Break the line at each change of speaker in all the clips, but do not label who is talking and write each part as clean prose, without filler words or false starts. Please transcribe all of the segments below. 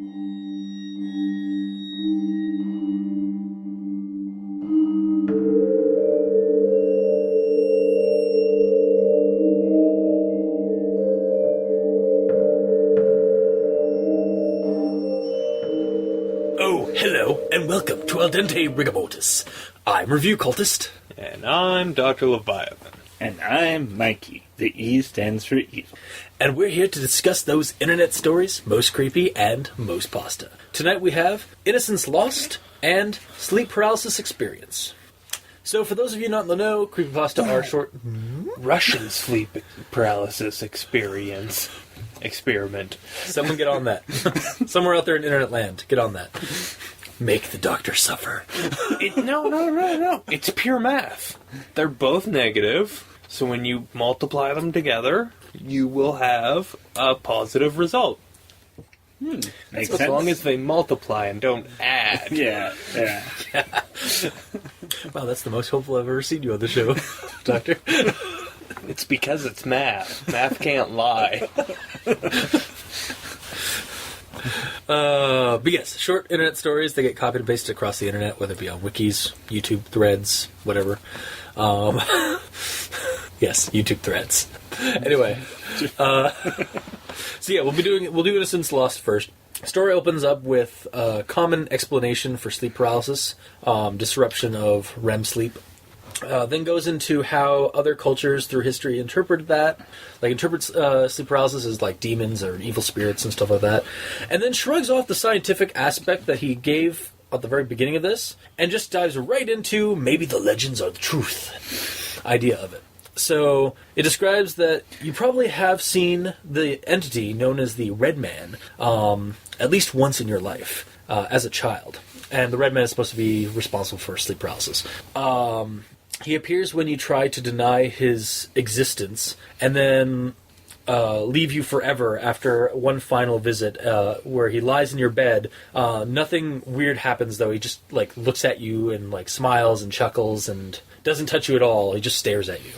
Oh, hello, and welcome to Al Dente Rigamortis. I'm Review Cultist.
And I'm Dr. Leviathan.
And I'm Mikey. The E stands for evil.
And we're here to discuss those internet stories, most creepy and most pasta. Tonight we have Innocence Lost and Sleep Paralysis Experience. So for those of you not in the know, Creepypasta are short...
Russian sleep paralysis experiment.
Someone get on that. Somewhere out there in internet land, get on that. Make the doctor suffer.
No. It's pure math. They're both negative, so when you multiply them together, you will have a positive result.
Makes
As
sense.
long as they multiply and don't add.
Yeah.
Wow, that's the most hopeful I've ever seen you on the show, Doctor.
It's because it's math. Math can't lie.
But yes, short internet stories, they get copied and pasted across the internet, whether it be on wikis, YouTube threads, whatever. Yes, YouTube threads. Anyway, so yeah, we'll do Innocence Lost first. Story opens up with a common explanation for sleep paralysis, disruption of REM sleep. Then goes into how other cultures through history interpret that, interprets sleep paralysis as like demons or evil spirits and stuff like that, and then shrugs off the scientific aspect that he gave at the very beginning of this, and just dives right into maybe the legends are the truth idea of it. So it describes that you probably have seen the entity known as the Red Man at least once in your life as a child, and the Red Man is supposed to be responsible for sleep paralysis. He appears when you try to deny his existence, and then leave you forever after one final visit, where he lies in your bed. Nothing weird happens, though. He just looks at you and smiles and chuckles and doesn't touch you at all. He just stares at you.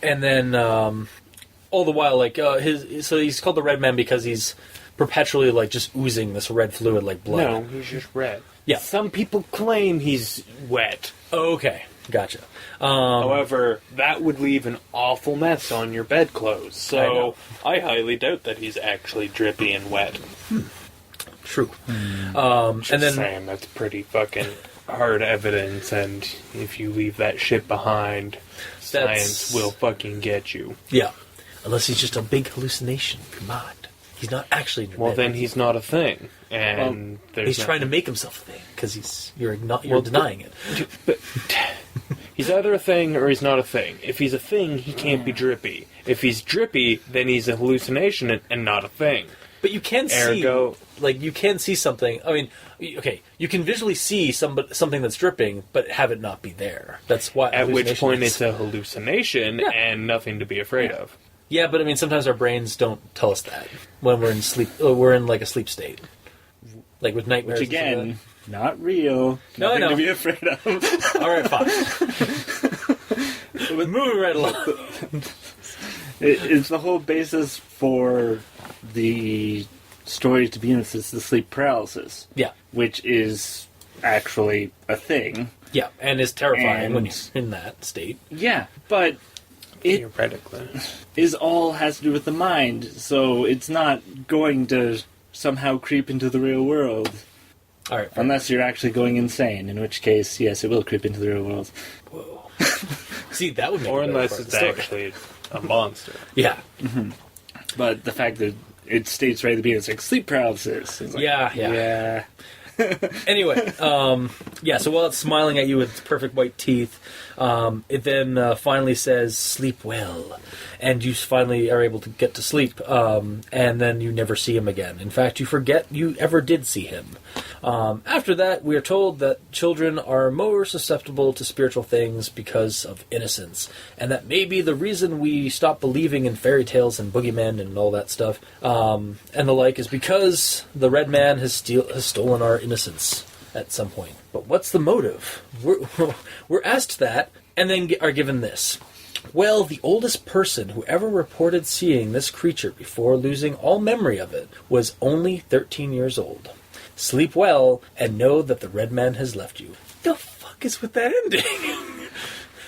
And then all the while, so he's called the Red Man because he's perpetually just oozing this red fluid like blood.
No, he's just red.
Yeah.
Some people claim he's wet.
Okay, gotcha.
However, that would leave an awful mess on your bedclothes, so I highly doubt that he's actually drippy and wet.
True.
Just
and then
saying, that's pretty fucking hard evidence, and if you leave that shit behind, science will fucking get you.
Yeah. Unless he's just a big hallucination of your mind. He's not actually in your
Well,
bed.
then he's not a thing, and
He's trying to make himself a thing, because you're denying it.
But he's either a thing or he's not a thing. If he's a thing, he can't be drippy. If he's drippy, then he's a hallucination and not a thing.
But you can you can see something. I mean, okay, you can visually see something that's dripping, but have it not be there. That's why.
At which point it's a hallucination and nothing to be afraid of.
Yeah, but I mean, sometimes our brains don't tell us that when we're in sleep. We're in a sleep state, with nightmares.
Which again, not real.
No, I know.
Nothing to be afraid of.
All right, fine. Moving right along.
It's the whole basis for the story to begin with is the sleep paralysis.
Yeah.
Which is actually a thing.
Yeah, and is terrifying when you're in that state.
Yeah, but
Theoretically.
has to do with the mind, so it's not going to somehow creep into the real world.
All right.
Unless you're actually going insane, in which case, yes, it will creep into the real world.
Whoa. See, that would make
Or
it better
unless
part of
it's
the story.
actually a monster.
Yeah.
Mm-hmm. But the fact that it states right at the beginning, it's sleep paralysis. It's
Yeah. Anyway, so while it's smiling at you with its perfect white teeth, it then finally says, "Sleep well," and you finally are able to get to sleep, and then you never see him again. In fact, you forget you ever did see him. After that, we are told that children are more susceptible to spiritual things because of innocence, and that maybe the reason we stop believing in fairy tales and boogeymen and all that stuff, and the like, is because the Red Man has stolen our innocence at some point. But what's the motive? We're asked that, and then are given this. Well, the oldest person who ever reported seeing this creature before losing all memory of it was only 13 years old. Sleep well and know that the red man has left you. The fuck is with that ending?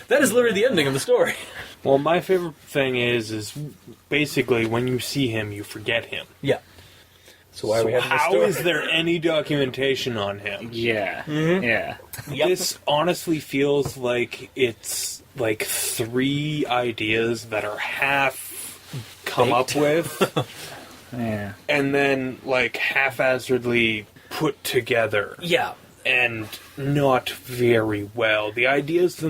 That is literally the ending of the story.
Well, my favorite thing is basically when you see him, you forget him.
Yeah. So why are we having this
how
story?
is there any documentation on him?
Yeah.
Mm-hmm.
Yeah.
Yep.
This honestly feels like it's like 3 ideas that are half come up with,
Yeah.
and then like haphazardly put together.
Yeah.
And not very well. The ideas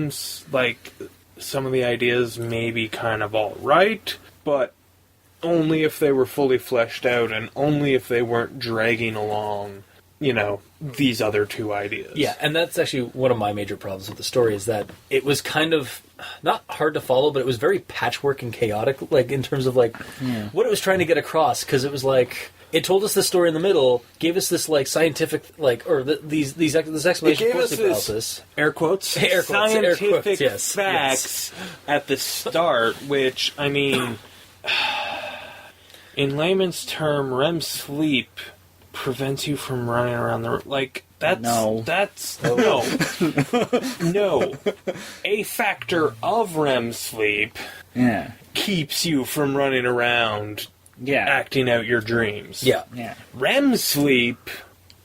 like some of the ideas may be kind of all right, but only if they were fully fleshed out and only if they weren't dragging along, these other 2 ideas.
Yeah, and that's actually one of my major problems with the story is that it was kind of not hard to follow, but it was very patchwork and chaotic, like in terms of like what it was trying to get across. Because it was like it told us the story in the middle, gave us this like scientific this explanation
It gave
for
us
sleep
this
paralysis.
air quotes
Air quotes,
scientific
air quotes, yes,
facts at the start, which I mean, in layman's term, REM sleep prevents you from running around the like. No. A factor of REM sleep keeps you from running around acting out your dreams.
Yeah.
Yeah.
REM sleep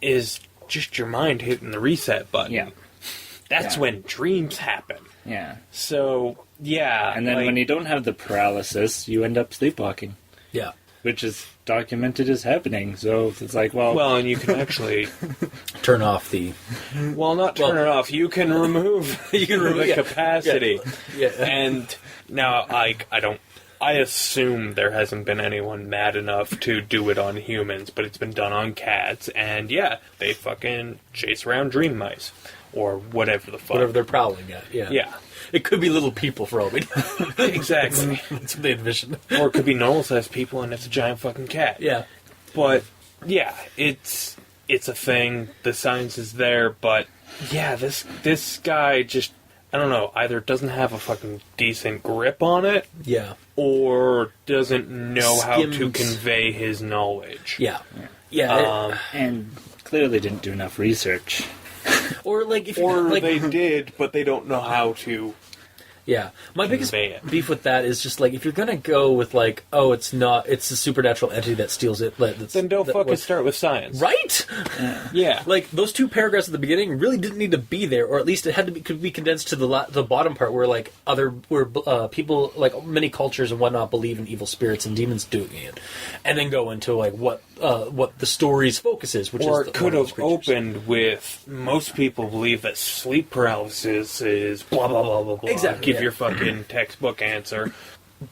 is just your mind hitting the reset button.
Yeah.
That's when dreams happen.
Yeah.
So, yeah.
And then when you don't have the paralysis, you end up sleepwalking.
Yeah.
Which is documented as happening. So it's like, well,
and you can actually
turn off the.
not turn it off. You can remove.
You can remove
the capacity.
Yeah.
And now, I assume there hasn't been anyone mad enough to do it on humans, but it's been done on cats, and they fucking chase around dream mice or whatever the fuck.
Whatever they're prowling at. Yeah.
Yeah.
It could be little people for all we know.
Exactly.
That's what they envision.
Or it could be normal-sized people, and it's a giant fucking cat.
Yeah.
But yeah, it's a thing. The science is there, but yeah, this guy just, I don't know, either doesn't have a fucking decent grip on it,
Yeah.
or doesn't know how to
Skimmed.
convey his knowledge.
Yeah. Yeah.
and clearly didn't do enough research.
Or like if you
Or
like,
they did, but they don't know how to.
Yeah, my biggest
convey it.
beef with that is just like if you're gonna go with like, oh, it's a supernatural entity that steals it.
Then don't fucking start with science.
Right?
Yeah.
Like those 2 paragraphs at the beginning really didn't need to be there, or at least it had to be could be condensed to the bottom part where like people like many cultures and whatnot believe in evil spirits and demons doing it, and then go into like what the story's focus is, which
Or
is
it could have opened with most people believe that sleep paralysis is blah blah blah blah blah.
Exactly.
Give your fucking textbook answer.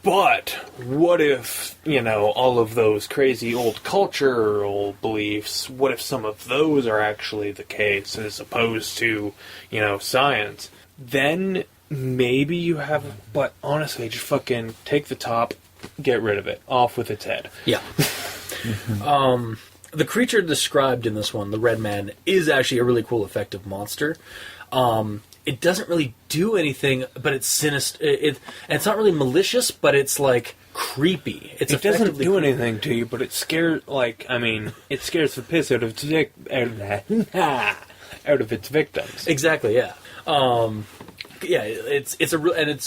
But what if, all of those crazy old cultural beliefs, what if some of those are actually the case as opposed to, science? Then maybe you have, but honestly, just fucking take the top, get rid of it, off with its head.
Yeah. The creature described in this one, the Red Man, is actually a really cool, effective monster. It doesn't really do anything, but it's sinister. It's not really malicious, but it's like creepy.
It doesn't do anything to you, but it scares. It scares the piss out of its victims.
Exactly. Yeah. It's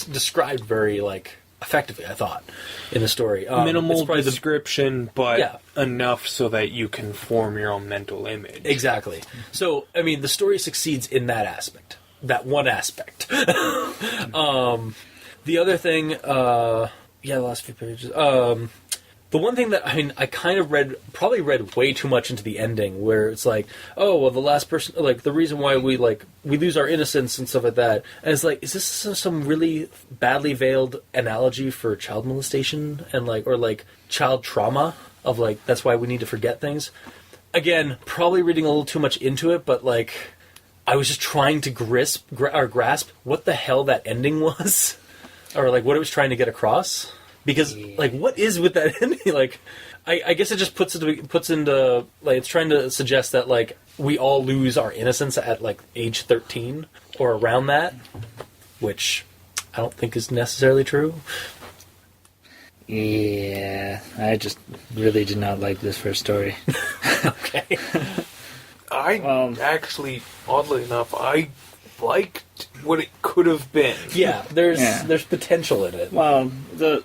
described very like effectively, I thought, in the story.
Minimal
it's probably
description, but enough so that you can form your own mental image.
Exactly. So, the story succeeds in that aspect. That one aspect. The other thing, the last few pages. The one thing that, I kind of probably read way too much into the ending, where it's like, oh, well, the last person, like, the reason why we lose our innocence and stuff like that. And it's like, is this some really badly veiled analogy for child molestation and, or child trauma of, that's why we need to forget things? Again, probably reading a little too much into it, but, I was just trying to grasp what the hell that ending was, or what it was trying to get across. Because what is with that ending? I guess it just puts into it's trying to suggest that we all lose our innocence at age 13 or around that, which I don't think is necessarily true.
Yeah, I just really did not like this first story.
Okay.
Actually, oddly enough, I liked what it could have been.
Yeah, there's potential in it.
Well, the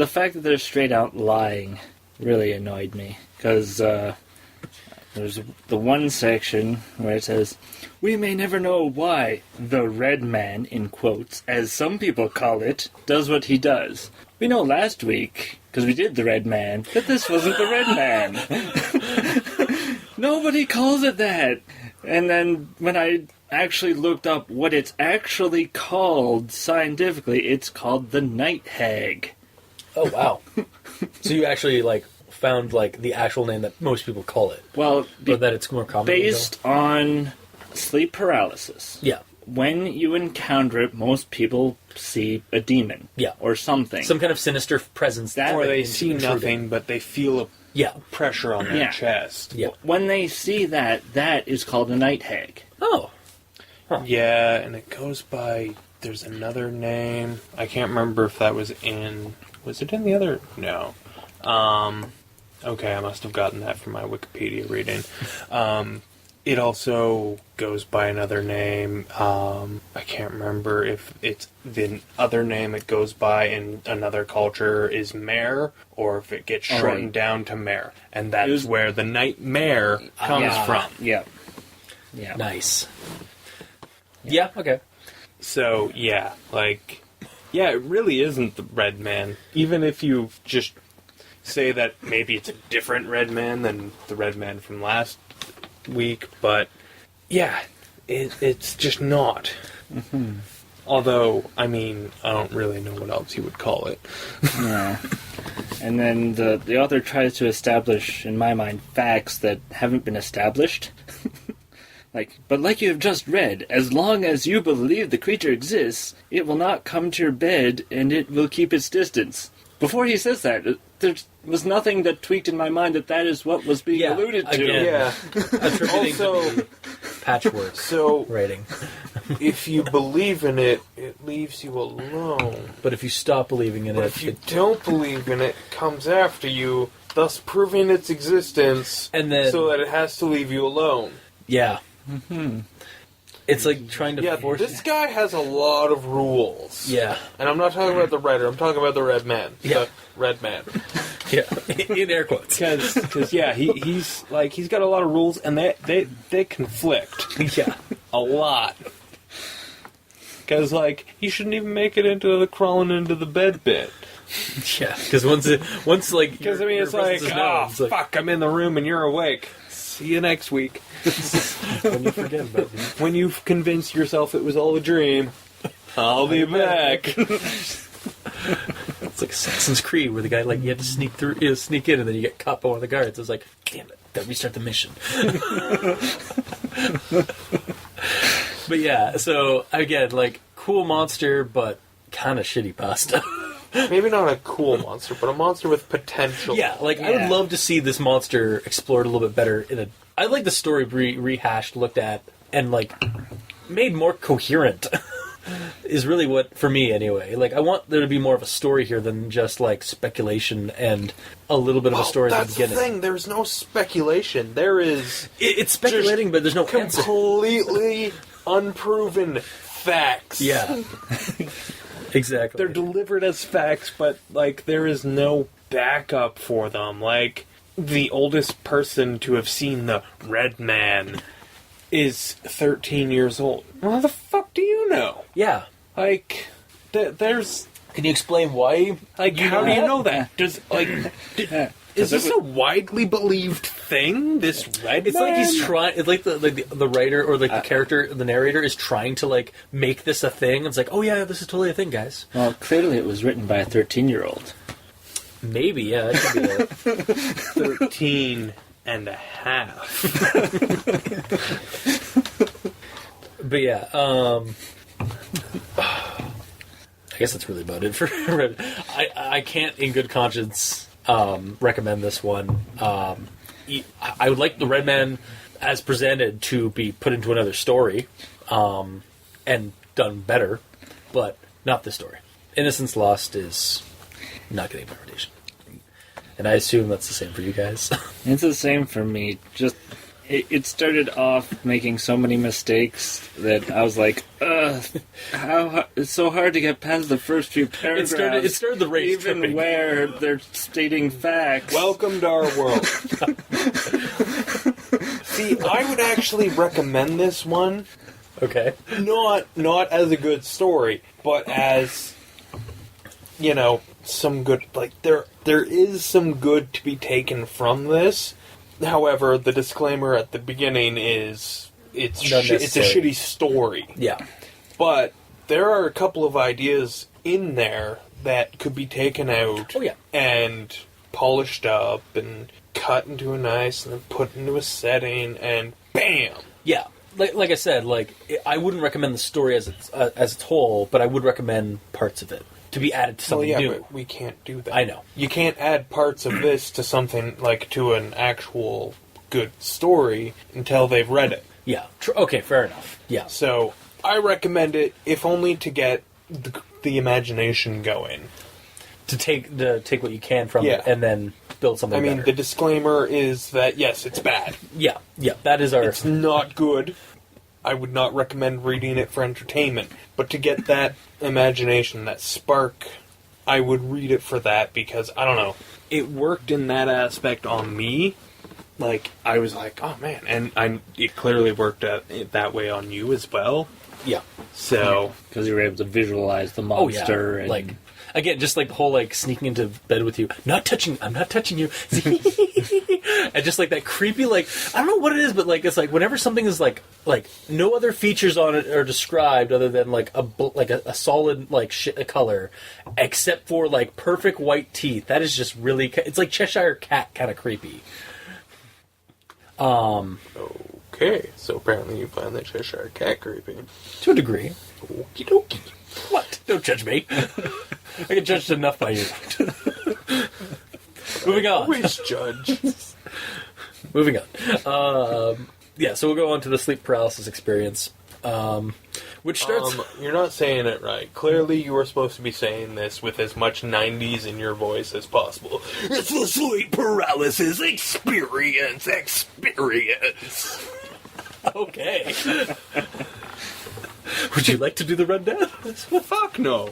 fact that they're straight out lying really annoyed me, because there's the one section where it says, "We may never know why the Red Man," in quotes, as some people call it, does what he does. We know last week, because we did the Red Man, that this wasn't the Red Man. Nobody calls it that. And then when I actually looked up what it's actually called scientifically, it's called the Night Hag.
Oh, wow. So you actually, found, the actual name that most people call it.
Well,
Or that it's more common.
based on sleep paralysis.
Yeah.
When you encounter it, most people see a demon.
Yeah.
Or something.
Some kind of sinister presence.
That-
Or they
intruding.
see nothing, but they feel a
Yeah.
pressure on their
Yeah.
chest.
Yeah.
When they see that, that is called a night hag.
Oh.
Yeah, and it goes by... There's another name. I can't remember if that was in... Was it in the other... No. Okay, I must have gotten that from my Wikipedia reading. It also goes by another name. I can't remember if it's the other name it goes by in another culture is mare, or if it gets shortened down to mare. And that's where the nightmare comes from.
Yeah. Yeah.
Nice. Yeah, okay.
So, yeah, it really isn't the Red Man. Even if you just say that maybe it's a different Red Man than the Red Man from last week, but yeah, it's just not.
Mm-hmm.
Although, I don't really know what else you would call it.
Yeah. And then the author tries to establish, in my mind, facts that haven't been established. But like you have just read, as long as you believe the creature exists, it will not come to your bed and it will keep its distance. Before he says that, there was nothing that tweaked in my mind that is what was being alluded to.
Again.
Yeah.
Attributing
Also,
to the patchwork writing.
if you believe in it, it leaves you alone.
But if you stop believing in
But
it,
if you don't believe in it, it comes after you, thus proving its existence,
and then
so that it has to leave you alone.
yeah. Mm-hmm. It's like trying to force.
This guy has a lot of rules.
Yeah.
And I'm not talking about the writer, I'm talking about the Red Man.
Yeah.
The Red Man.
Yeah. In air quotes.
Because he's got a lot of rules, and they conflict.
Yeah.
A lot. Because, he shouldn't even make it into the crawling into the bed bit.
Yeah. Because once
Because, it's fuck, I'm in the room and you're awake. See you next week.
when you forget about me.
When you've convinced yourself it was all a dream, I'll be back.
It's like Assassin's Creed, where the guy you had to sneak in, and then you get caught by one of the guards. It's like, damn it, gotta restart the mission. But yeah, so again, cool monster, but kind of shitty pasta.
Maybe not a cool monster, but a monster with potential.
Yeah, I would love to see this monster explored a little bit better. I'd like the story rehashed, looked at, and made more coherent. Is really what, for me anyway. I want there to be more of a story here than just speculation and a little bit of a story at the beginning.
That's the thing. There's no speculation. There is.
It's speculating, but there's no answer.
Completely unproven facts.
Yeah. Exactly.
They're delivered as facts, but there is no backup for them. The oldest person to have seen the Red Man is 13 years old. Well, how the fuck do you know?
Yeah.
There's...
Can you explain why?
how do you know that? Does, is this a widely believed thing, this Red
It's
Man?
he's trying. It's the writer or the character, the narrator is trying to make this a thing. It's oh yeah, this is totally a thing, guys.
Well, clearly it was written by a 13-year-old.
Maybe, yeah, that could be it.
13 and a half.
But yeah, I guess that's really about it for Red. I can't, in good conscience, recommend this one. I would like the Red Man, as presented, to be put into another story, and done better. But not this story. Innocence Lost is not getting my recommendation. And I assume that's the same for you guys.
It's the same for me. Just it started off making so many mistakes that I was like, it's so hard to get past the first few paragraphs.
It started the race
even
tripping.
where they're stating facts.
Welcome to our world. See, I would actually recommend this one.
Okay.
Not as a good story, but as, some good, there is some good to be taken from this. However, the disclaimer at the beginning is it's a shitty story.
Yeah.
But there are a couple of ideas in there that could be taken out and polished up and cut into a nice and then put into a setting and bam!
Yeah. Like I said, I wouldn't recommend the story as its whole, but I would recommend parts of it to be added to something new.
But we can't do that.
I know.
You can't add parts of this to something, to an actual good story until they've read it.
Yeah. Okay, fair enough. Yeah.
So, I recommend it, if only to get the imagination going.
To take what you can from it and then build something better.
The disclaimer is that, yes, it's bad.
Yeah, that is our...
It's not good. I would not recommend reading it for entertainment. But to get that imagination, that spark, I would read it for that because, I don't know, it worked in that aspect on me. I was like, oh man, and it clearly worked that way on you as well.
Yeah.
So...
Because you were able to visualize the monster and...
Again, just the whole sneaking into bed with you, I'm not touching you, and just that creepy I don't know what it is, but it's whenever something is no other features on it are described other than a solid color, except for perfect white teeth. That is just really it's like Cheshire Cat kind of creepy.
Okay, so apparently you find the Cheshire Cat creepy.
To a degree.
Okie dokie.
What? Don't judge me. I get judged enough by you. Moving on.
Always judge.
Moving on. So we'll go on to the sleep paralysis experience, which starts...
You're not saying it right. Clearly you were supposed to be saying this with as much 90s in your voice as possible. It's the sleep paralysis experience.
Okay. Would you like to do the rundown?
Fuck no.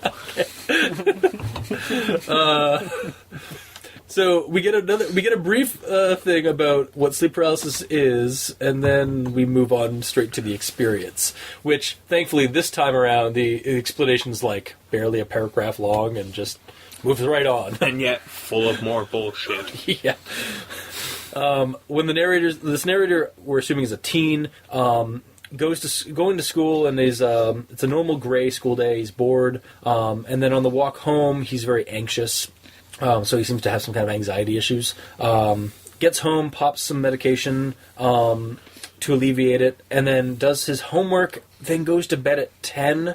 So we get a brief thing about what sleep paralysis is, and then we move on straight to the experience. Which, thankfully, this time around, the explanation's barely a paragraph long and just moves right on.
And yet full of more bullshit.
Yeah. When this narrator, we're assuming is a teen, going to school, and he's it's a normal gray school day. He's bored, and then on the walk home, he's very anxious. So he seems to have some kind of anxiety issues. Gets home, pops some medication to alleviate it, and then does his homework. Then goes to bed at 10.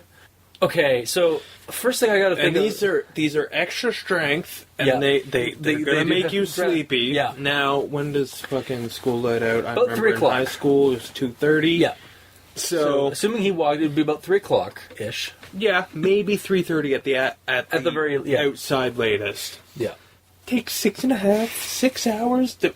Okay, so first thing I got to think
of... These are extra strength, and they're gonna make you sleepy.
Yeah.
Now, when does fucking school let out? I
About
remember
3 o'clock.
In high school, it was 2:30.
Yeah.
So
assuming he walked, it would be about 3 o'clock-ish.
Yeah, maybe 3:30 at the
very
outside latest.
Yeah.
Takes 7 hours to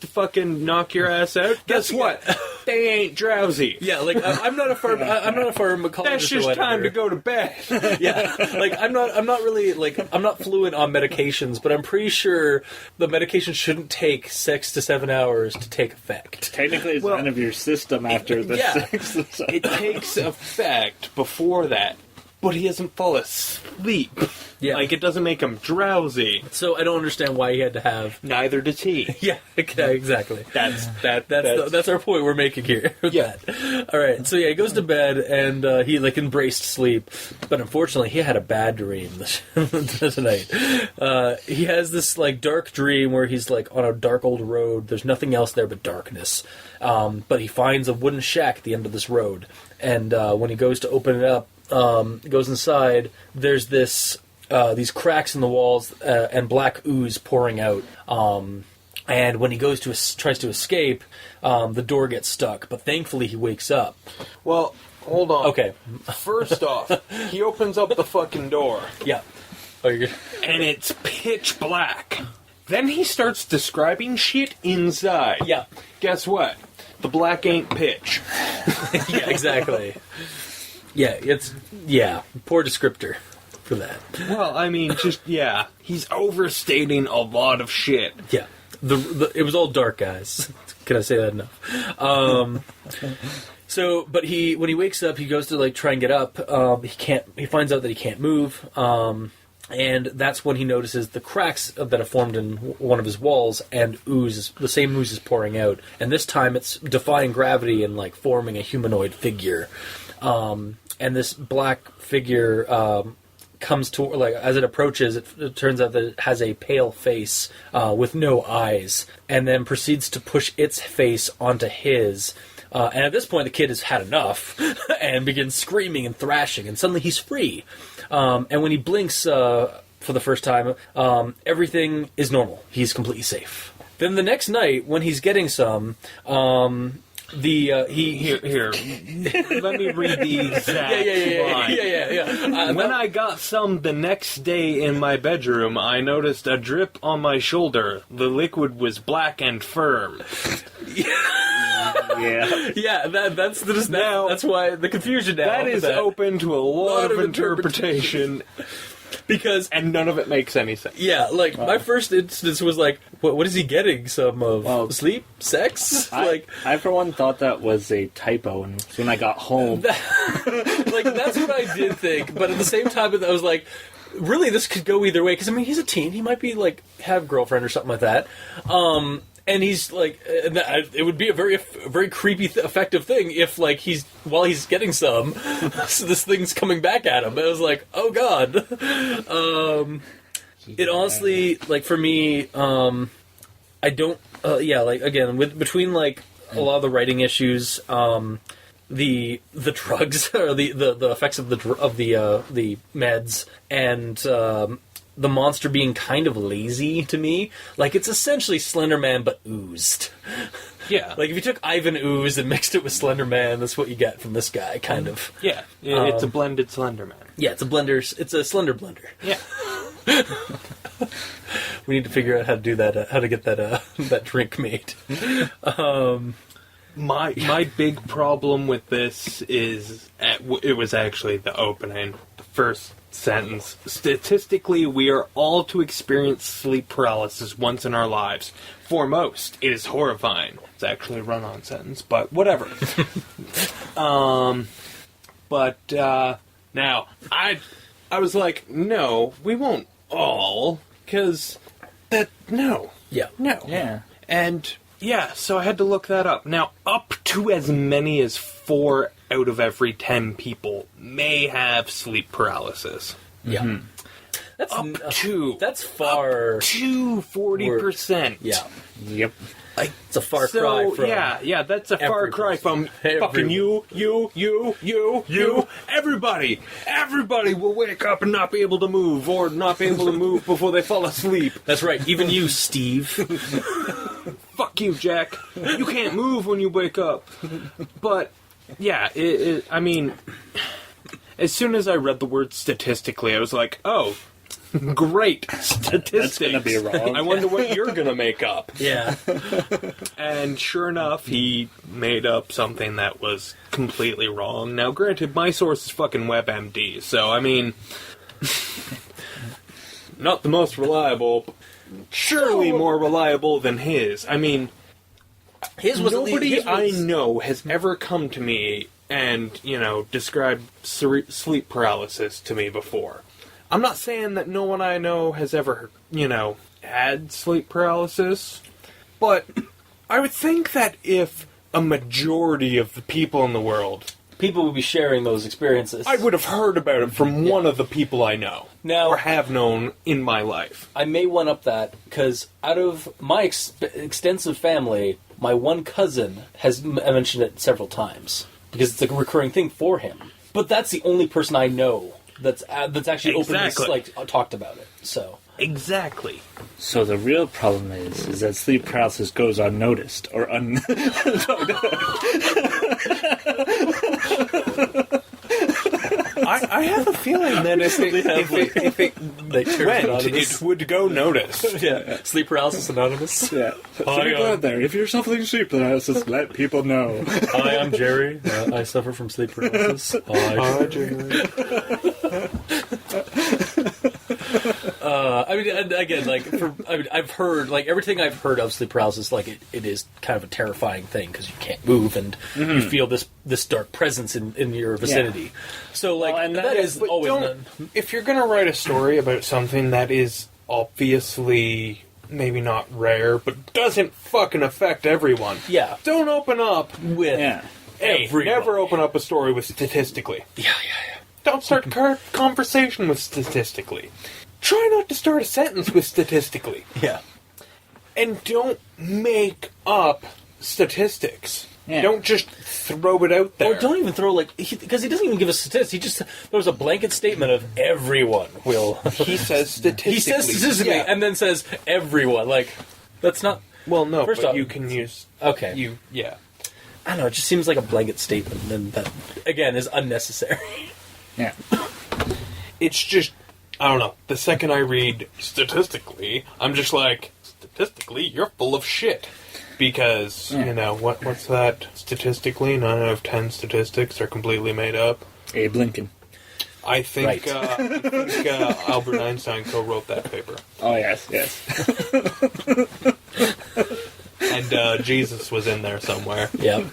fucking knock your ass out. Guess what? They ain't drowsy.
Yeah, I'm not a pharmacologist.
That's just time to go to bed.
Yeah, I'm not really I'm not fluent on medications, but I'm pretty sure the medication shouldn't take 6 to 7 hours to take effect.
Technically, it's out of your system after the 6. So.
It takes effect before that. But he doesn't fall asleep.
Yeah.
It doesn't make him drowsy.
So I don't understand why he had to have...
Neither does he.
Yeah, exactly. That's our point we're making here.
Yeah.
All right, so he goes to bed, and he, embraced sleep. But unfortunately, he had a bad dream tonight. He has this, dark dream where he's, on a dark old road. There's nothing else there but darkness. But he finds a wooden shack at the end of this road. And when he goes to open it up, goes inside, there's these cracks in the walls and black ooze pouring out. And when he goes tries to escape, the door gets stuck. But thankfully he wakes up.
Well, hold on.
Okay.
First off, he opens up the fucking door,
Yeah. Oh, you're good.
and it's pitch black. Then he starts describing shit inside.
Yeah.
Guess what? The black ain't pitch.
Yeah, exactly. Yeah, poor descriptor for that.
Well, I mean, he's overstating a lot of shit.
Yeah. It was all dark, guys. Can I say that enough? So, but when he wakes up, he goes to like try and get up. He finds out that he can't move. And that's when he notices the cracks that have formed in one of his walls, and the same ooze is pouring out. And this time it's defying gravity and like forming a humanoid figure. And this black figure comes to, like, as it approaches, it turns out that it has a pale face with no eyes, and then proceeds to push its face onto his. And at this point, the kid has had enough and begins screaming and thrashing, and suddenly he's free. And when he blinks for the first time, everything is normal. He's completely safe. Then the next night, when he's getting some, Here, let me read the exact line. Yeah.
When I got some the next day in my bedroom, I noticed a drip on my shoulder. The liquid was black and firm.
Yeah.
That's why the confusion now.
That is open to a lot of interpretation.
Because
and none of it makes any sense.
Yeah, like my first instance was like, what is he getting? Some of sleep, sex?
I for one thought that was a typo, and when I got home,
that's what I did think. But at the same time, I was like, really, this could go either way. Because I mean, he's a teen; he might be like have a girlfriend or something like that. And he's like, it would be a very creepy, effective thing if, like, while he's getting some, so this thing's coming back at him. I was like, oh god. It honestly, like, for me, I don't, like, again, between, like, a lot of the writing issues, the drugs or the effects of the meds, and the monster being kind of lazy to me. Like, it's essentially Slender Man, but oozed.
Yeah.
Like, if you took Ivan Ooze and mixed it with Slender Man, that's what you get from this guy, kind of.
Yeah. It's a blended Slender Man.
Yeah, it's a Slender blender.
Yeah.
We need to figure out how to do that, how to get that drink made.
My big problem with this is, it was actually the opening, the first sentence. Statistically, we are all to experience sleep paralysis once in our lives. For most, it is horrifying. It's actually a run-on sentence, but whatever. Now, I was like, no, we won't all, because no.
Yeah.
No.
yeah.
And, yeah, so I had to look that up. Now, up to as many as 4 out of every 10 people may have sleep paralysis.
Yeah.
Up to 40%.
Yeah.
Yep.
Like, it's a far cry from...
Yeah, that's a far cry from fucking you, everybody. Everybody will wake up and not be able to move, or not be able to move before they fall asleep.
That's right, even you, Steve.
Fuck you, Jack. You can't move when you wake up. But, yeah, I mean, as soon as I read the word statistically, I was like, oh, great, statistics.
That's gonna be wrong.
I wonder what you're gonna make up.
Yeah.
And sure enough, he made up something that was completely wrong. Now, granted, my source is fucking WebMD, so, I mean, not the most reliable, but surely more reliable than his. I mean, nobody I know has ever come to me and, described sleep paralysis to me before. I'm not saying that no one I know has ever, had sleep paralysis, but I would think that if a majority of the people in the world...
People would be sharing those experiences.
I would have heard about it from one of the people I know,
now,
or have known in my life.
I may one-up that, because out of my extensive family, my one cousin has mentioned it several times, because it's a recurring thing for him. But that's the only person I know that's actually openly talked about it. So
exactly.
So the real problem is that sleep paralysis goes unnoticed or
I have a feeling that if it went, it would go noticed.
Yeah, Sleep Paralysis Anonymous.
Yeah.
Hi,
out there. If you're suffering sleep paralysis, let people know.
Hi, I'm Jerry. I suffer from sleep paralysis.
Hi, Jerry.
I mean, and again, like, I've heard, like, everything I've heard of sleep paralysis, like, it is kind of a terrifying thing because you can't move and you feel this dark presence in your vicinity. Yeah. So, like,
and
that is always...
If you're going to write a story about something that is obviously maybe not rare, but doesn't fucking affect everyone, don't open up with...
Yeah.
Hey, never open up a story with statistically.
Yeah.
Don't start a conversation with statistically. Try not to start a sentence with statistically.
Yeah.
And don't make up statistics.
Yeah.
Don't just throw it out there.
Or don't even throw, like... Because he doesn't even give us statistics. He just throws a blanket statement of everyone will...
He says statistically.
He says statistically, and then says everyone. Like, that's not...
Well, no,
First
but
off,
you can use...
Okay. I don't know, it just seems like a blanket statement, and that, again, is unnecessary.
Yeah.
It's just... I don't know. The second I read statistically, I'm just like, statistically, you're full of shit. Because, you know, what's that? Statistically, 9 out of 10 statistics are completely made up.
Abe Lincoln.
I think,
Right.
Albert Einstein co-wrote that paper.
Oh, yes.
And Jesus was in there somewhere.
Yep.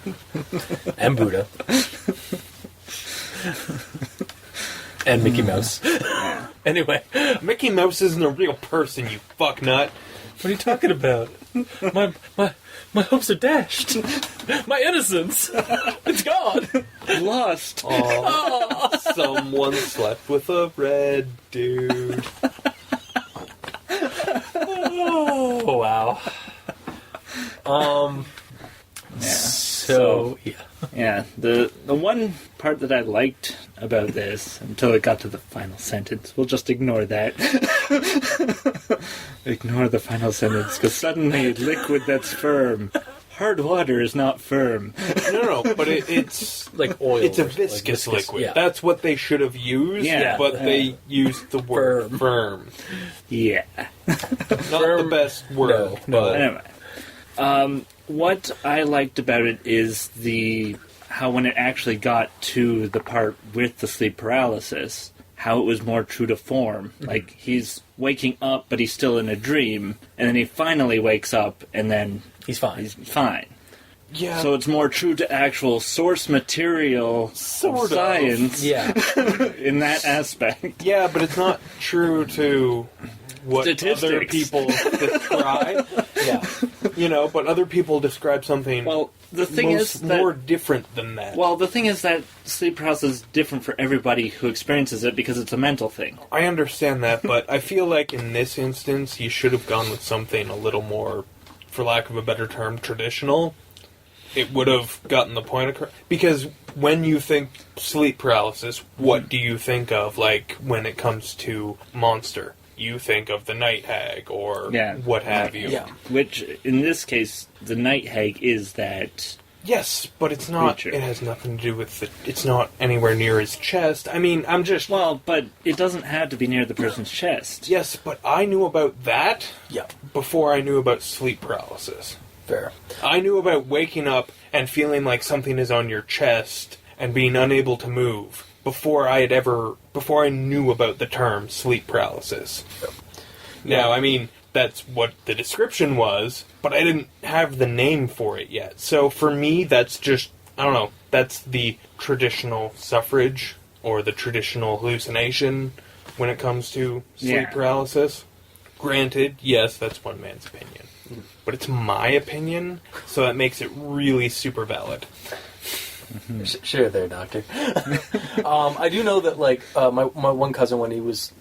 And Buddha. And Mickey Mouse. Anyway.
Mickey Mouse isn't a real person, you fucknut.
What are you talking about? My hopes are dashed. My innocence. It's gone.
Lost.
Oh, someone slept with a red dude.
Oh, wow. So, yeah.
Yeah, the one part that I liked about this, until it got to the final sentence, we'll just ignore that. Ignore the final sentence, because suddenly liquid that's firm. Hard water is not firm.
No, but it's
like oil.
It's a viscous liquid.
Yeah.
That's what they should have used, but they used the word firm.
Yeah.
Not the best word, but...
Anyway. What I liked about it is how when it actually got to the part with the sleep paralysis, how it was more true to form. Mm-hmm. Like, he's waking up, but he's still in a dream, and then he finally wakes up, and then...
He's fine.
Yeah.
So it's more true to actual source material
sort
of science in that aspect.
Yeah, but it's not true to what other people describe.
Yeah.
You know, but other people describe something
the thing is that,
more different than that.
Well, the thing is that sleep paralysis is different for everybody who experiences it because it's a mental thing.
I understand that, but I feel like in this instance, you should have gone with something a little more, for lack of a better term, traditional. It would have gotten the point across. Because when you think sleep paralysis, what do you think of, like, when it comes to monster? You think of the night hag or what have you.
Yeah.
Which, in this case, the night hag is that...
Yes, but it's not...
creature.
It has nothing to do with the... It's not anywhere near his chest. I mean, I'm just...
Well, but it doesn't have to be near the person's chest.
Yes, but I knew about that
Yeah.
before I knew about sleep paralysis.
Fair.
I knew about waking up and feeling like something is on your chest and being unable to move before I knew about the term sleep paralysis. Now, I mean, that's what the description was, but I didn't have the name for it yet. So for me, that's just, I don't know, that's the traditional suffrage or the traditional hallucination when it comes to sleep paralysis. Granted, yes, that's one man's opinion. But it's my opinion, so that makes it really super valid.
Sure there, Doctor. I do know that, like, my one cousin, when he was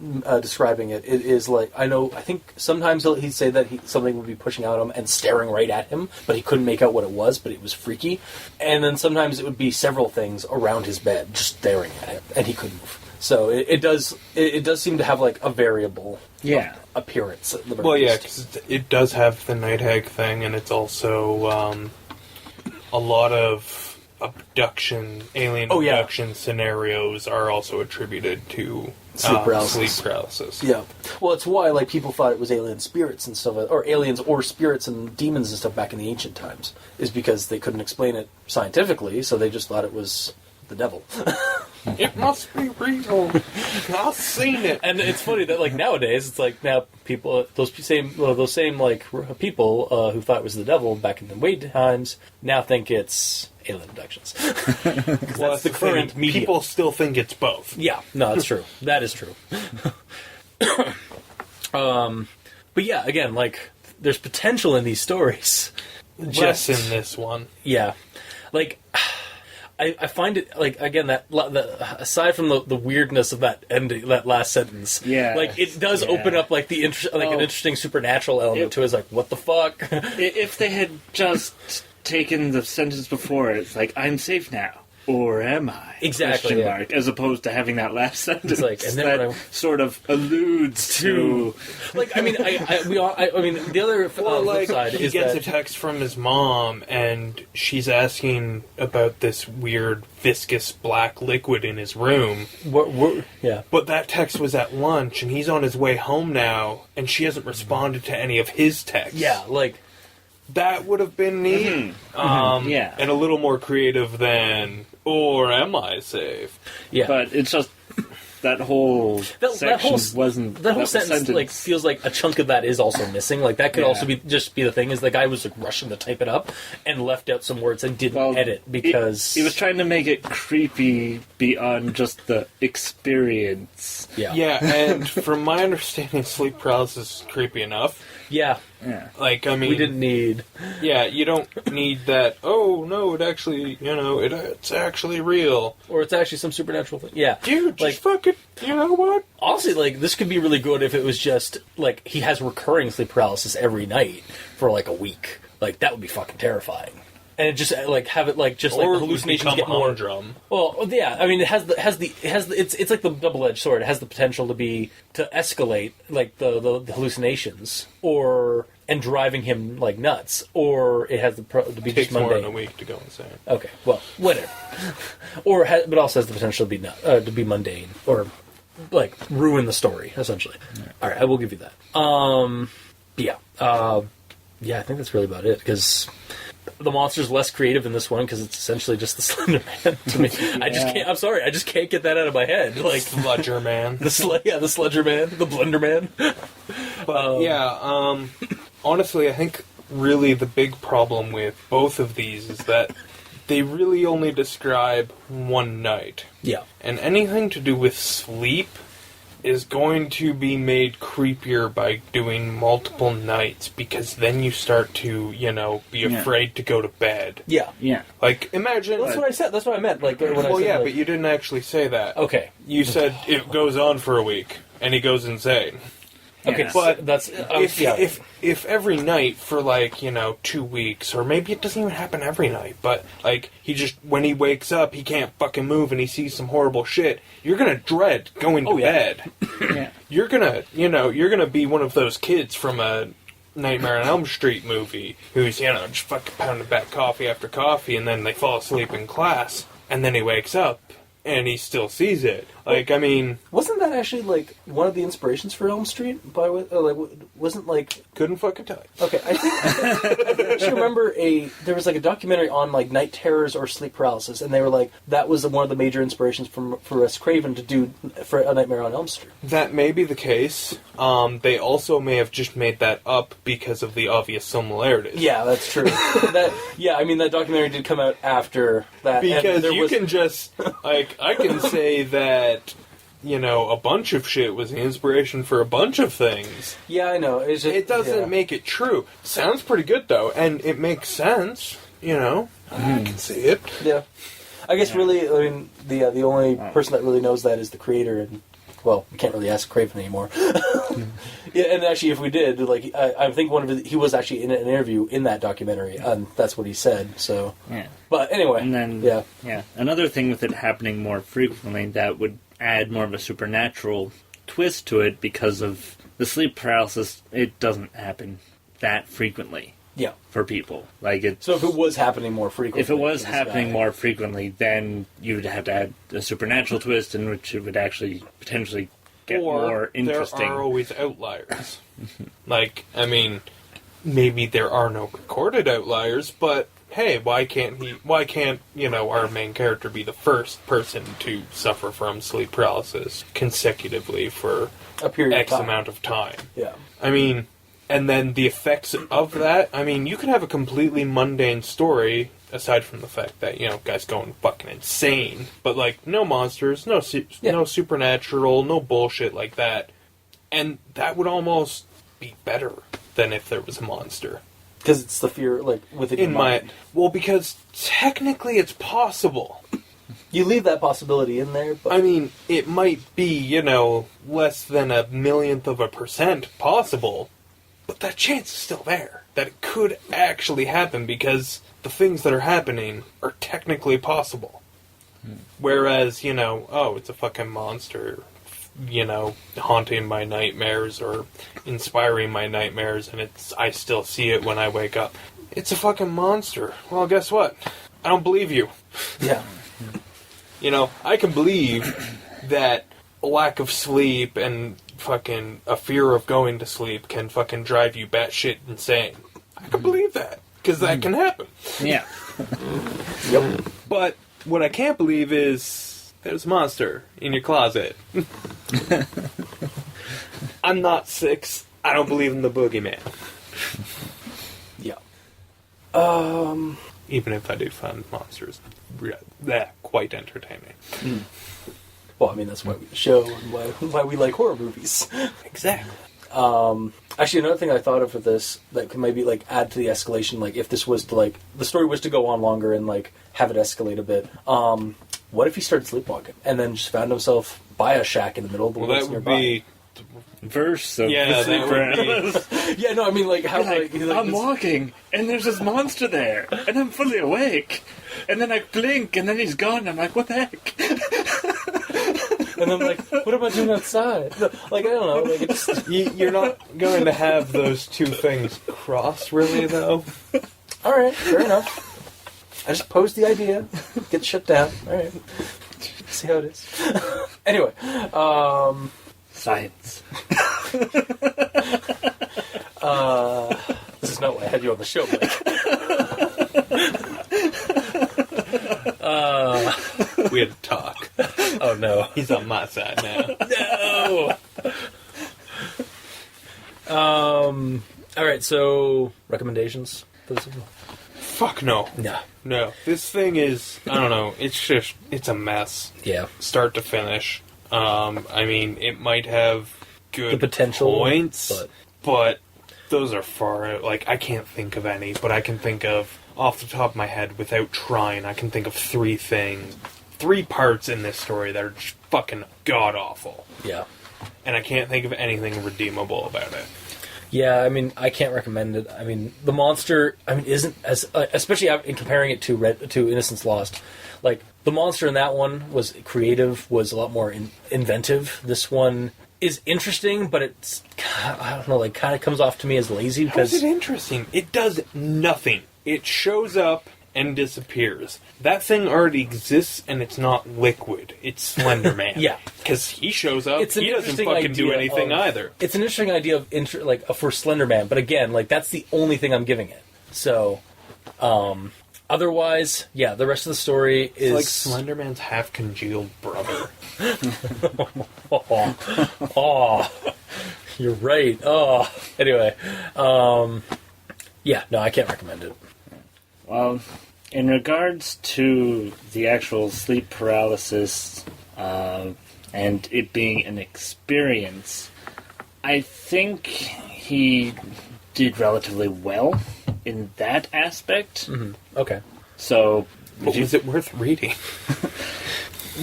describing it, it is like, I think sometimes he'd say that something would be pushing out at him and staring right at him, but he couldn't make out what it was, but it was freaky. And then sometimes it would be several things around his bed just staring at him, and he couldn't move. So it does seem to have, like, a variable appearance. At the
well, yeah, because it does have the night hag thing, and it's also a lot of alien
Oh, yeah.
abduction scenarios are also attributed to
Sleep paralysis.
Sleep paralysis.
Yeah. Well, it's why like people thought it was alien spirits and stuff, or aliens or spirits and demons and stuff back in the ancient times, is because they couldn't explain it scientifically, so they just thought it was the devil.
It must be real. I've seen it.
And it's funny that like nowadays, it's like now people those same like people who thought it was the devil back in the Wade times now think it's alien abductions. That's the current medium.
People still think it's both.
Yeah, no, that's true. That is true. But yeah, again, like there's potential in these stories.
Just in this one.
Yeah, like. I find it like again that aside from the weirdness of that ending, that last sentence, like it does open up like an interesting supernatural element to it. It's like, what the fuck?
If they had just taken the sentence before, it's like, I'm safe now. Or am I?
Exactly.
Mark, as opposed to having that last sentence
like, and then
that sort of alludes to...
Like, I mean, I mean, the other flip side is
he gets
that...
a text from his mom, and she's asking about this weird viscous black liquid in his room.
Yeah.
But that text was at lunch, and he's on his way home now, and she hasn't responded to any of his texts.
Yeah, like...
That would have been neat. And a little more creative than, or am I safe?
Yeah.
But it's just, that whole wasn't...
That whole sentence like feels like a chunk of that is also missing. Like, that could also be the thing, is the guy was like rushing to type it up and left out some words and didn't edit because...
He was trying to make it creepy beyond just the experience.
Yeah, and from my understanding, sleep paralysis is creepy enough.
Yeah.
Like, I mean...
We didn't need...
Yeah, you don't need that, oh, no, it actually, it's actually real.
Or it's actually some supernatural thing. Yeah.
Dude, just fucking, you know what?
Honestly, like, this could be really good if it was just, like, he has recurring sleep paralysis every night for, like, a week. Like, that would be fucking terrifying. And it just, like, have it, like, just, like, the hallucinations get more...
Drum.
Well, yeah, I mean, it's like the double-edged sword. It has the potential to escalate, like, the hallucinations, and driving him, like, nuts, or it has to be
Takes
just mundane.
more than a week to go insane.
Okay, well, whatever. But also has the potential to be mundane, or, like, ruin the story, essentially. Yeah. All right, I will give you that. Yeah, I think that's really about it, because... The monster's less creative in this one because it's essentially just the Slender Man to me. Yeah. I just can't get that out of my head. Like
Sludger Man.
the Sludger Man, the Blender Man.
But honestly, I think really the big problem with both of these is that they really only describe one night.
Yeah. And
anything to do with sleep is going to be made creepier by doing multiple nights, because then you start to, be afraid to go to bed.
Yeah.
Yeah.
Like, imagine...
That's what I said. That's what I meant. Like, when I said,
but you didn't actually say that.
Okay.
You said it goes on for a week, and he goes insane.
Okay,
but
that's...
if every night for, 2 weeks, or maybe it doesn't even happen every night, but, when he wakes up, he can't fucking move and he sees some horrible shit, you're gonna dread going to bed.
Yeah.
You're gonna be one of those kids from a Nightmare on Elm Street movie who's, just fucking pounding back coffee after coffee, and then they fall asleep in class, and then he wakes up, and he still sees it. Like, I mean...
Wasn't that actually, one of the inspirations for Elm Street? Wasn't,
Couldn't fucking tell you.
Okay, I think I actually remember there was, a documentary on, night terrors or sleep paralysis, and they were that was one of the major inspirations for Wes Craven to do for A Nightmare on Elm Street.
That may be the case. They also may have just made that up because of the obvious similarities.
Yeah, that's true. That documentary did come out after that.
Because can just... I can say that, a bunch of shit was the inspiration for a bunch of things.
Yeah, I know.
It doesn't make it true. Sounds pretty good, though, and it makes sense, I can see it.
Yeah. I guess really, the only person that really knows that is the creator, and, well, we can't really ask Craven anymore. Yeah, and actually, if we did, I think he was actually in an interview in that documentary, and that's what he said, so...
Yeah.
But anyway,
and then, yeah. Another thing with it happening more frequently that would add more of a supernatural twist to it, because of the sleep paralysis, it doesn't happen that frequently.
Yeah.
for people. Like
So if it was happening more frequently,
if it was
for this
happening
guy-
more frequently, then you would have to add a supernatural twist in which it would actually potentially get more interesting.
There are always outliers. Like, I mean, maybe there are no recorded outliers, but hey, why can't our main character be the first person to suffer from sleep paralysis consecutively for
a period
X
of time.
amount of time?
Yeah.
I mean, and then the effects of that, I mean, you could have a completely mundane story, aside from the fact that, guy's going fucking insane. But, like, no monsters, no supernatural, no bullshit like that. And that would almost be better than if there was a monster.
Because it's the fear, like, within your mind.
Well, because technically it's possible.
You leave that possibility in there, but...
I mean, it might be, less than 1/1000% possible, but that chance is still there. That it could actually happen because the things that are happening are technically possible. Whereas, it's a fucking monster, haunting my nightmares or inspiring my nightmares, and I still see it when I wake up. It's a fucking monster. Well, guess what? I don't believe you.
Yeah.
I can believe that a lack of sleep and fucking a fear of going to sleep can fucking drive you batshit insane. I can believe that, because that can happen.
Yeah.
Yep.
But what I can't believe is there's a monster in your closet. I'm not 6. I don't believe in the boogeyman.
Yeah.
Even if I do find monsters quite entertaining.
Well, I mean, that's why we show and why we like horror movies.
Exactly.
Actually, another thing I thought of for this that could maybe, like, add to the escalation, like, if this was to, like, the story was to go on longer and, like, have it escalate a bit, what if he started sleepwalking and then just found himself by a shack in the middle of the
Well,
woods
that would
nearby?
be...
Verse of
Yeah,
the
that
sleep
would
paralysis.
Yeah, no, I mean, like, how...
Like, I'm walking, and there's this monster there, and I'm fully awake. And then I blink, and then he's gone, and I'm like, what the heck?
And I'm like, what am I doing outside? Like, I don't know. Like, it's...
You're not going to have those two things cross, really, though.
All right, fair enough. I just posed the idea. Get shut down. All right. See how it is. Anyway,
Science.
this is not why I had you on the show, Blake.
We had to talk.
Oh, no.
He's on my side now.
No! All right, so recommendations for this one?
Fuck no.
No.
No. This thing is, I don't know, it's a mess.
Yeah.
Start to finish. I mean, it might have good
The potential
points, but those are far out. Like, I can't think of any, but I can think of, off the top of my head, without trying, I can think of 3 parts in this story that are just fucking god-awful.
Yeah.
And I can't think of anything redeemable about it.
Yeah, I mean, I can't recommend it. I mean, the monster, I mean, isn't as, especially in comparing it to Innocence Lost. Like, the monster in that one was creative, was a lot more inventive. This one is interesting, but it's, I don't know, like, kind of comes off to me as lazy
How is
because
it interesting? It does nothing. It shows up and disappears. That thing already exists, and it's not liquid. It's Slender Man.
Yeah.
Because he shows up,
It's an
he doesn't
interesting
fucking do
idea
anything
of-
either.
it's an interesting idea of for Slender Man, but again, like, that's the only thing I'm giving it. So, otherwise, yeah, the rest of the story is
It's like Slender Man's half-congealed brother.
Oh, you're right. Oh, anyway, yeah, no, I can't recommend it.
Well, in regards to the actual sleep paralysis and it being an experience, I think he did relatively well in that aspect.
Okay,
So,
But was it worth reading?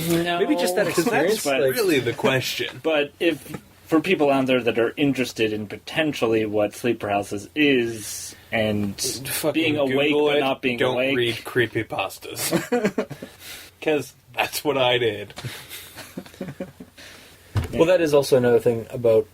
no,
maybe just that
Because
experience.
that's
like-
really the question.
But if for people out there that are interested in potentially what sleep paralysis is and
Fucking
being awake
Google
but
it.
not being
Don't
awake,
read creepypastas. Because that's what I did.
Well, that is also another thing about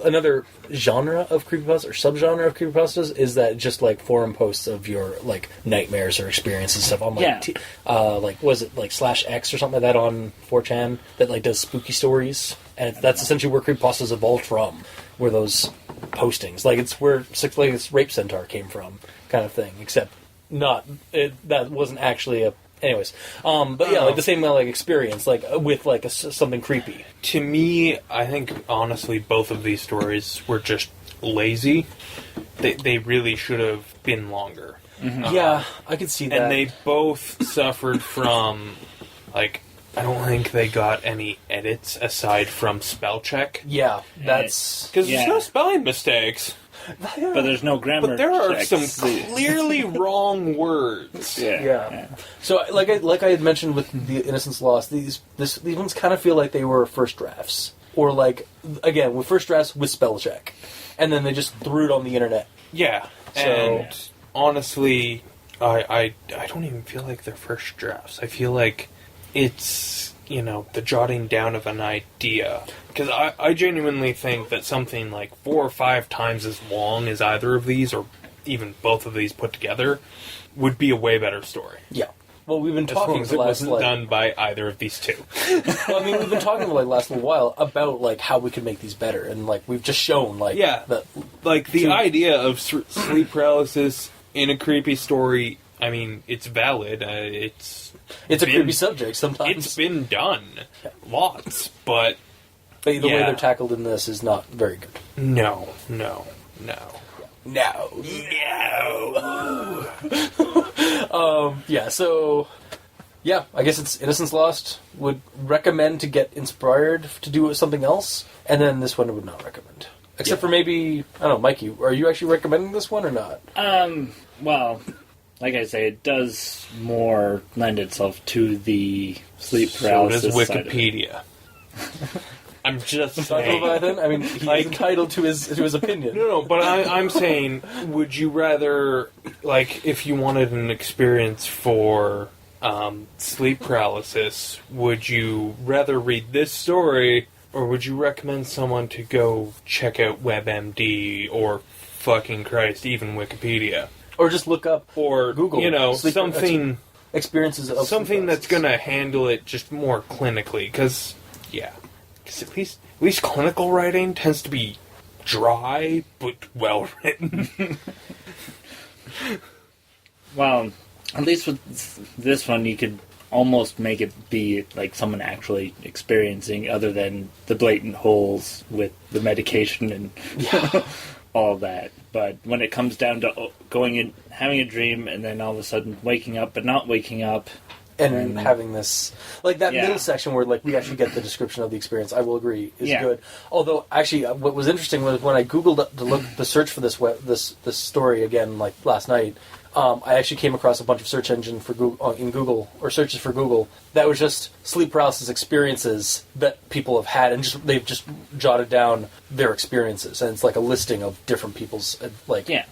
another genre of creepypastas or subgenre of creepypastas is that just like forum posts of your like nightmares or experiences and stuff on like like was it like /X or something like that on 4chan that like does spooky stories, and that's essentially where creepypastas evolved from, were those postings. Like it's where Six Legged Rape Centaur came from, kind of thing, except that wasn't actually a. Anyways, but yeah, like the same like experience, like with like something creepy.
To me, I think honestly, both of these stories were just lazy. They really should have been longer.
Mm-hmm. Yeah, I could see that.
And they both suffered from, like, I don't think they got any edits aside from spell check.
Yeah, that's
because there's no spelling mistakes.
But there's no grammar.
But there are
checks.
some clearly wrong words.
Yeah. So, like I had mentioned with the Innocence Lost, these ones kind of feel like they were first drafts, or like again with first drafts with spell check, and then they just threw it on the internet.
Yeah.
So,
and honestly, I don't even feel like they're first drafts. I feel like it's, the jotting down of an idea. Because I genuinely think that something like 4 or 5 times as long as either of these, or even both of these put together, would be a way better story.
Yeah. Well, we've been
As
talking
long as it wasn't done by either of these two.
Well, I mean, we've been talking for like last little while about like how we could make these better, and like we've just shown like
the idea of sleep paralysis in a creepy story. I mean, it's valid. It's
a creepy subject sometimes.
It's been done lots, but
the way they're tackled in this is not very good.
No.
So I guess it's Innocence Lost. Would recommend to get inspired to do something else, and then this one I would not recommend. Except for maybe, I don't know, Mikey, are you actually recommending this one or not?
Well, like I say, it does more lend itself to the sleep paralysis.
So does Wikipedia. I'm just saying.
I mean, he's entitled to his opinion.
No, but I'm saying, would you rather, like, if you wanted an experience for sleep paralysis, would you rather read this story, or would you recommend someone to go check out WebMD or, fucking Christ, even Wikipedia?
Or just look up
or
Google
something
experiences of
something that's going to handle it just more clinically, because at least clinical writing tends to be dry but well written.
Well, at least with this one, you could almost make it be like someone actually experiencing, other than the blatant holes with the medication and all that. But when it comes down to going in, having a dream, and then all of a sudden waking up but not waking up,
and having this, like that middle section where like we actually get the description of the experience, I will agree is good. Although actually, what was interesting was when I googled to look the search for this story again, like last night. I actually came across a bunch of search engine for Google or searches for Google that was just sleep paralysis experiences that people have had, and they've just jotted down their experiences, and it's like a listing of different people's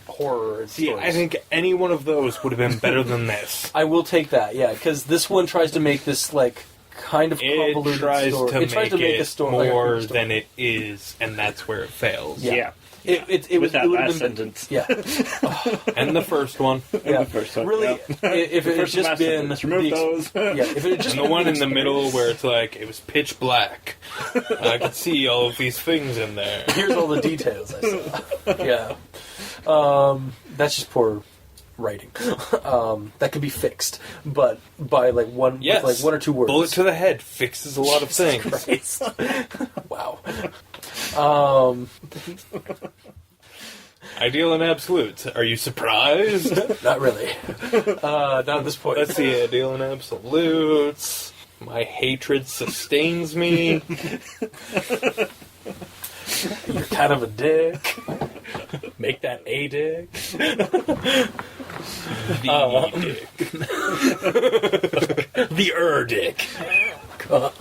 horror stories.
I think any one of those would have been better than this.
I will take that, because this one tries to make this like kind of convoluted story. It tries to make a story
more than it is, and that's where it fails.
Yeah.
It
was that last sentence.
Yeah.
And the first one.
Yeah.
The first one.
Really, if it had just been...
Remove those.
If it had just
and the one in the middle where it's like, it was pitch black. I could see all of these things in there.
Here's all the details I saw. That's just poor writing. That could be fixed, but by like one or two words.
Bullet to the head fixes a lot of things.
Christ. Wow.
Ideal and absolutes. Are you surprised?
Not really. Not at this point.
Let's see. Ideal and absolutes. My hatred sustains me.
You're kind of a dick. Make that a dick.
Dick.
The dick. God.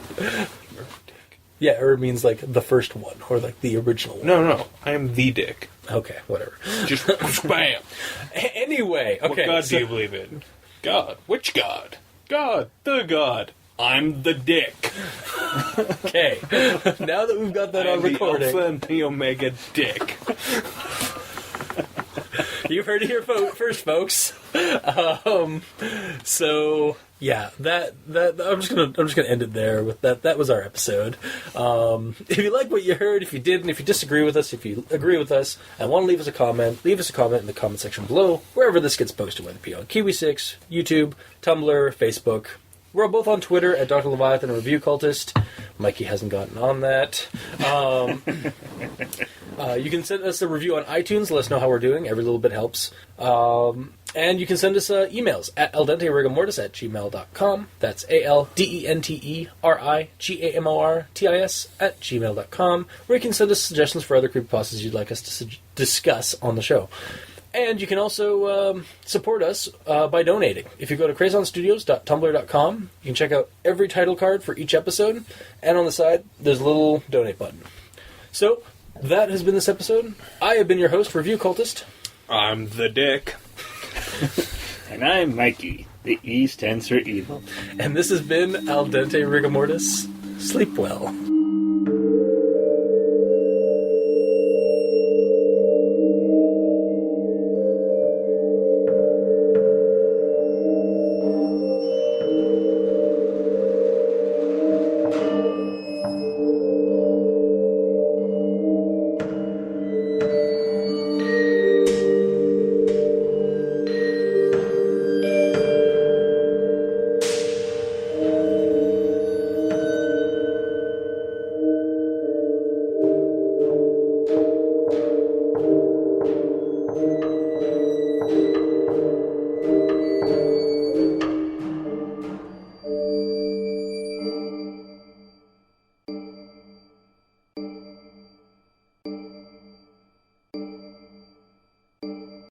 Yeah, means like the first one, or like the original one.
No, I am the dick.
Okay, whatever.
Just bam.
Anyway, okay.
What God do you believe in? God. Which God? God. The God. I'm the Dick.
Okay. Now that we've got that on
I'm
recording.
the Alpha and the Omega Dick.
You've heard it here first, folks. So yeah, that I'm just gonna end it there with that. That was our episode. If you like what you heard, if you didn't, if you disagree with us, if you agree with us, and want to leave us a comment in the comment section below, wherever this gets posted, whether it be on Kiwi6, YouTube, Tumblr, Facebook. We're both on Twitter at Dr. Leviathan Review Cultist. Mikey hasn't gotten on that. You can send us a review on iTunes. Let us know how we're doing. Every little bit helps. And you can send us emails at aldenterigamortis@gmail.com. That's aldenterigamortis@gmail.com, where you can send us suggestions for other creepypastas you'd like us to discuss on the show. And you can also support us by donating. If you go to crazonstudios.tumblr.com, you can check out every title card for each episode. And on the side, there's a little donate button. So, that has been this episode. I have been your host, Review Cultist.
I'm the Dick.
And I'm Mikey. The E stands for evil.
And this has been Al Dente Rigamortis. Sleep well.